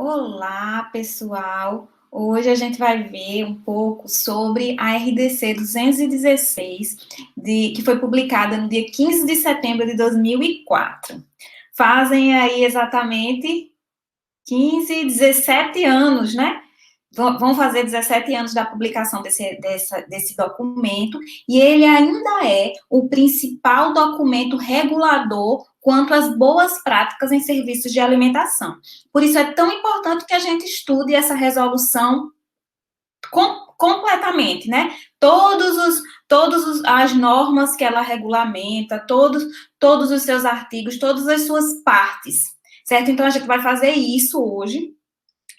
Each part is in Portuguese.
Olá, pessoal! Hoje a gente vai ver um pouco sobre a RDC 216, que foi publicada no dia 15 de setembro de 2004. Fazem aí exatamente 17 anos, né? Vão fazer 17 anos da publicação desse documento, e ele ainda é o principal documento regulador quanto às boas práticas em serviços de alimentação. Por isso é tão importante que a gente estude essa resolução completamente, né? Todas as normas que ela regulamenta, todos os seus artigos, todas as suas partes, certo? Então a gente vai fazer isso hoje,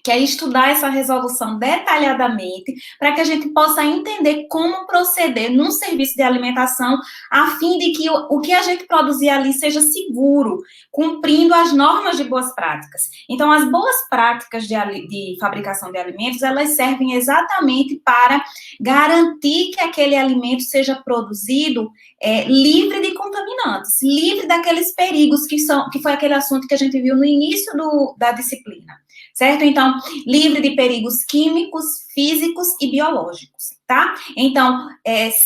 que é estudar essa resolução detalhadamente, para que a gente possa entender como proceder num serviço de alimentação, a fim de que o que a gente produzir ali seja seguro, cumprindo as normas de boas práticas. Então, as boas práticas de fabricação de alimentos, elas servem exatamente para garantir que aquele alimento seja produzido livre de contaminantes, livre daqueles perigos que foi aquele assunto que a gente viu no início da disciplina. Certo? Então, livre de perigos químicos, físicos e biológicos, tá? Então,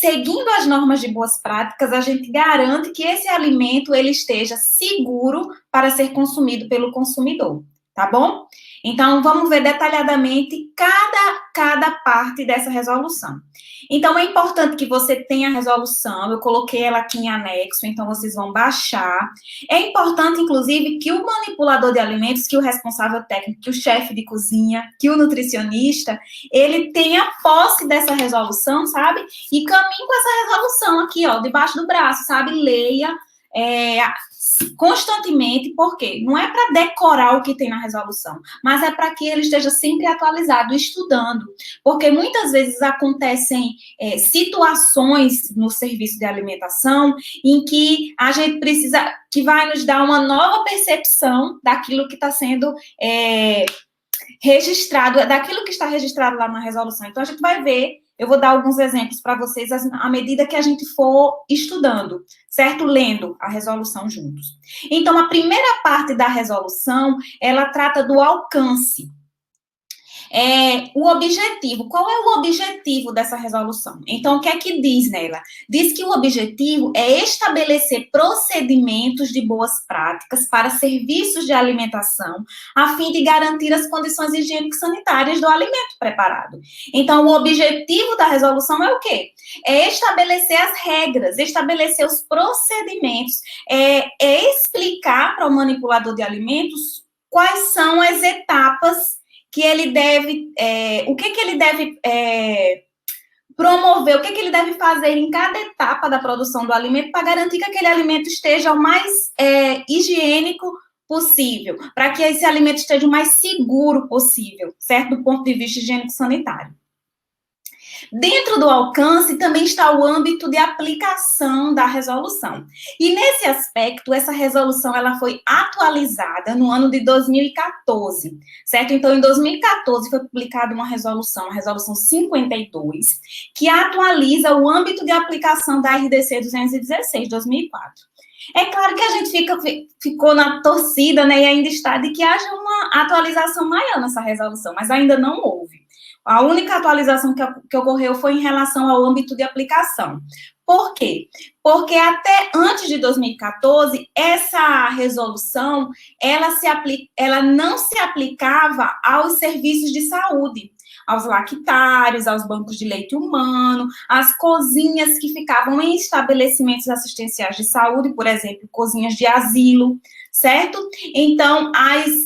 seguindo as normas de boas práticas, a gente garante que esse alimento ele esteja seguro para ser consumido pelo consumidor, tá bom? Então, vamos ver detalhadamente cada parte dessa resolução. Então, é importante que você tenha a resolução, eu coloquei ela aqui em anexo, então vocês vão baixar. É importante, inclusive, que o manipulador de alimentos, que o responsável técnico, que o chefe de cozinha, que o nutricionista, ele tenha posse dessa resolução, sabe? E caminhe com essa resolução aqui, ó, debaixo do braço, sabe? Leia constantemente, por quê? Não é para decorar o que tem na resolução, mas é para que ele esteja sempre atualizado, estudando, porque muitas vezes acontecem situações no serviço de alimentação em que a gente precisa, que vai nos dar uma nova percepção daquilo que está sendo registrado, daquilo que está registrado lá na resolução. Então, a gente vai ver, eu vou dar alguns exemplos para vocês à medida que a gente for estudando, certo? Lendo a resolução juntos. Então, a primeira parte da resolução, ela trata do alcance. O objetivo, qual é o objetivo dessa resolução? Então, o que é que diz nela? Diz que o objetivo é estabelecer procedimentos de boas práticas para serviços de alimentação, a fim de garantir as condições higiênico-sanitárias do alimento preparado. Então, o objetivo da resolução é o quê? É estabelecer as regras, estabelecer os procedimentos, explicar para o manipulador de alimentos quais são as etapas que ele deve, o que ele deve promover, o que ele deve fazer em cada etapa da produção do alimento para garantir que aquele alimento esteja o mais higiênico possível, para que esse alimento esteja o mais seguro possível, certo? Do ponto de vista higiênico-sanitário. Dentro do alcance também está o âmbito de aplicação da resolução. E nesse aspecto, essa resolução ela foi atualizada no ano de 2014, certo? Então, em 2014 foi publicada uma resolução, a resolução 52, que atualiza o âmbito de aplicação da RDC 216, 2004. É claro que a gente ficou na torcida, né, e ainda está de que haja uma atualização maior nessa resolução, mas ainda não houve. A única atualização que ocorreu foi em relação ao âmbito de aplicação. Por quê? Porque até antes de 2014, essa resolução, ela não se aplicava aos serviços de saúde, aos lactários, aos bancos de leite humano, às cozinhas que ficavam em estabelecimentos assistenciais de saúde, por exemplo, cozinhas de asilo, certo? Então,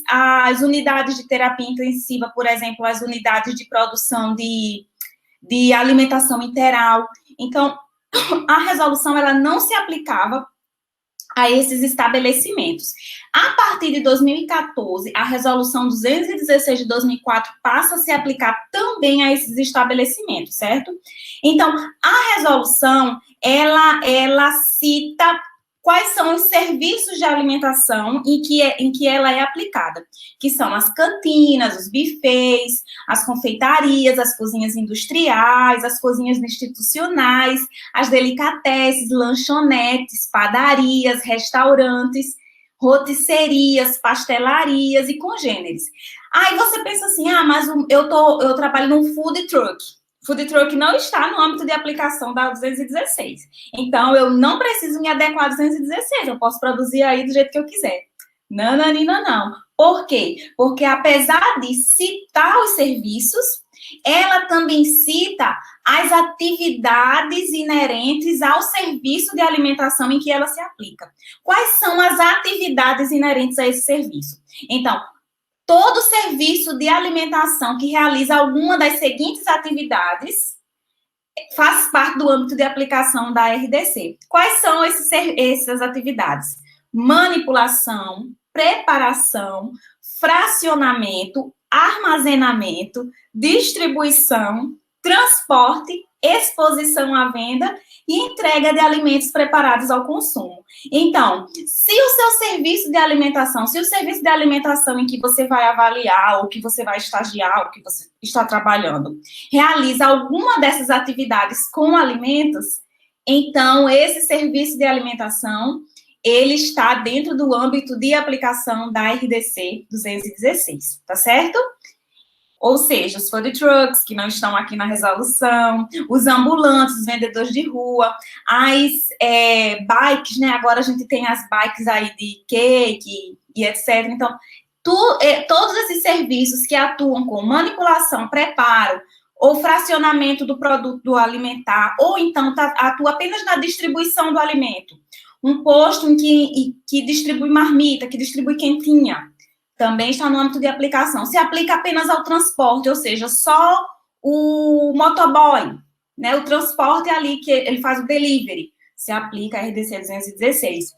as unidades de terapia intensiva, por exemplo, as unidades de produção de alimentação integral. Então, a resolução, ela não se aplicava a esses estabelecimentos. A partir de 2014, a resolução 216 de 2004 passa a se aplicar também a esses estabelecimentos, certo? Então, a resolução, ela cita quais são os serviços de alimentação em que ela é aplicada, que são as cantinas, os bufês, as confeitarias, as cozinhas industriais, as cozinhas institucionais, as delicatessen, lanchonetes, padarias, restaurantes, rotisserias, pastelarias e congêneres. Aí você pensa assim, mas eu trabalho num food truck. Food truck não está no âmbito de aplicação da 216. Então, eu não preciso me adequar à 216. Eu posso produzir aí do jeito que eu quiser. Não, não, não, não. Por quê? Porque apesar de citar os serviços, ela também cita as atividades inerentes ao serviço de alimentação em que ela se aplica. Quais são as atividades inerentes a esse serviço? Então, todo serviço de alimentação que realiza alguma das seguintes atividades faz parte do âmbito de aplicação da RDC. Quais são essas atividades? Manipulação, preparação, fracionamento, armazenamento, distribuição, transporte, exposição à venda e entrega de alimentos preparados ao consumo. Então, se o seu serviço de alimentação, se o serviço de alimentação em que você vai avaliar, ou que você vai estagiar, ou que você está trabalhando, realiza alguma dessas atividades com alimentos, então esse serviço de alimentação, ele está dentro do âmbito de aplicação da RDC 216, tá certo? Ou seja, os food trucks, que não estão aqui na resolução, os ambulantes, os vendedores de rua, as bikes, né? Agora a gente tem as bikes aí de cake e etc. Então, todos esses serviços que atuam com manipulação, preparo, ou fracionamento do produto alimentar, ou então atua apenas na distribuição do alimento. Um posto que distribui marmita, que distribui quentinha, também está no âmbito de aplicação. Se aplica apenas ao transporte, ou seja, só o motoboy, né? O transporte ali, que ele faz o delivery, se aplica a RDC 216.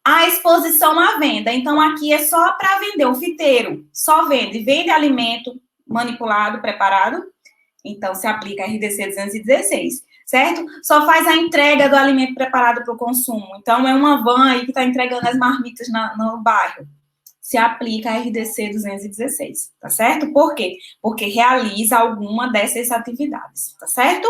A exposição à venda, então aqui é só para vender, o fiteiro só vende alimento manipulado, preparado, então se aplica a RDC 216, certo? Só faz a entrega do alimento preparado para o consumo, então é uma van aí que está entregando as marmitas no bairro, se aplica a RDC 216, tá certo? Por quê? Porque realiza alguma dessas atividades, tá certo?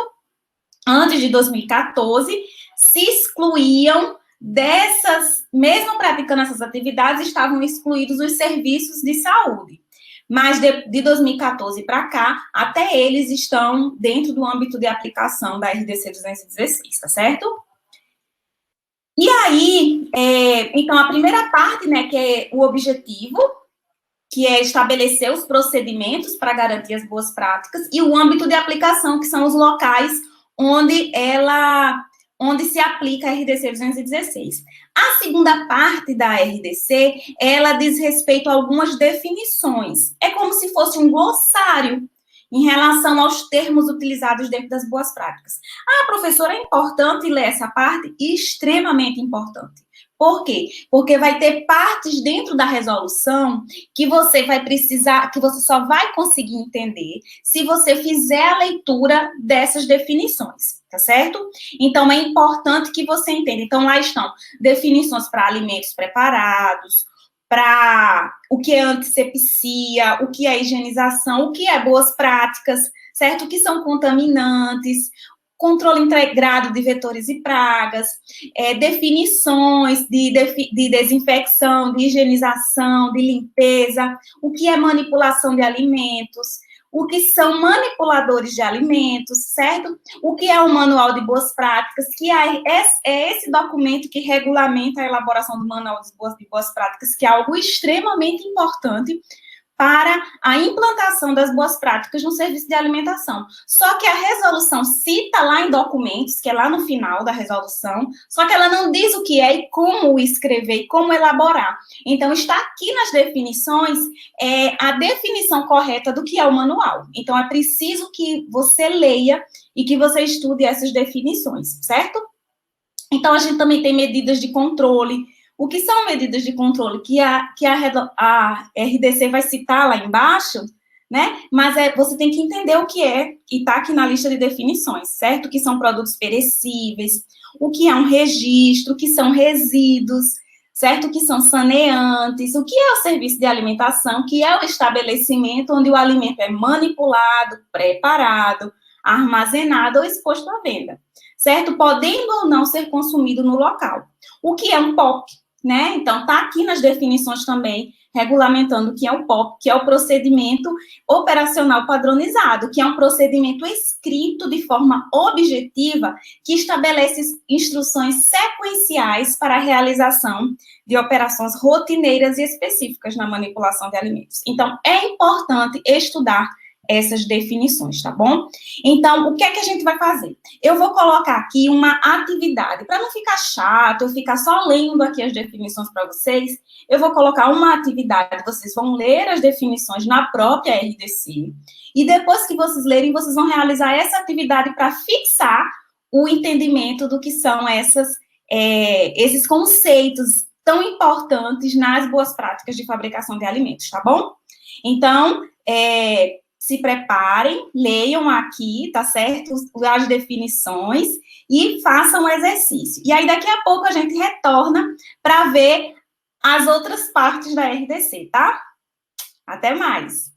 Antes de 2014, se excluíam dessas, mesmo praticando essas atividades, estavam excluídos os serviços de saúde. Mas de 2014 para cá, até eles estão dentro do âmbito de aplicação da RDC 216, tá certo? E aí, então, a primeira parte, né, que é o objetivo, que é estabelecer os procedimentos para garantir as boas práticas, e o âmbito de aplicação, que são os locais onde se aplica a RDC 216. A segunda parte da RDC, ela diz respeito a algumas definições. É como se fosse um glossário em relação aos termos utilizados dentro das boas práticas. Professora, é importante ler essa parte? Extremamente importante. Por quê? Porque vai ter partes dentro da resolução que você vai precisar, que você só vai conseguir entender se você fizer a leitura dessas definições, tá certo? Então, é importante que você entenda. Então, lá estão definições para alimentos preparados, para o que é antisepsia, o que é higienização, o que é boas práticas, certo? O que são contaminantes, controle integrado de vetores e pragas, definições de desinfecção, de higienização, de limpeza, o que é manipulação de alimentos, o que são manipuladores de alimentos, certo? O que é o manual de boas práticas, que é esse documento que regulamenta a elaboração do manual de boas práticas, que é algo extremamente importante para a implantação das boas práticas no serviço de alimentação. Só que a resolução cita lá em documentos, que é lá no final da resolução, só que ela não diz o que é e como escrever, e como elaborar. Então, está aqui nas definições a definição correta do que é o manual. Então, é preciso que você leia e que você estude essas definições, certo? Então, a gente também tem medidas de controle. O que são medidas de controle? Que a RDC vai citar lá embaixo, né? Mas você tem que entender o que é, e está aqui na lista de definições, certo? O que são produtos perecíveis, o que é um registro, o que são resíduos, certo? O que são saneantes, o que é o serviço de alimentação, que é o estabelecimento onde o alimento é manipulado, preparado, armazenado ou exposto à venda, certo? Podendo ou não ser consumido no local. O que é um POP? né? Então, tá aqui nas definições também, regulamentando o que é o POP, que é o procedimento operacional padronizado, que é um procedimento escrito de forma objetiva, que estabelece instruções sequenciais para a realização de operações rotineiras e específicas na manipulação de alimentos. Então, é importante estudar essas definições, tá bom? Então, o que é que a gente vai fazer? Eu vou colocar aqui uma atividade, para não ficar chato, eu ficar só lendo aqui as definições para vocês, eu vou colocar uma atividade, vocês vão ler as definições na própria RDC, e depois que vocês lerem, vocês vão realizar essa atividade para fixar o entendimento do que são esses conceitos tão importantes nas boas práticas de fabricação de alimentos, tá bom? Então, se preparem, leiam aqui, tá certo? As definições e façam o exercício. E aí, daqui a pouco, a gente retorna para ver as outras partes da RDC, tá? Até mais!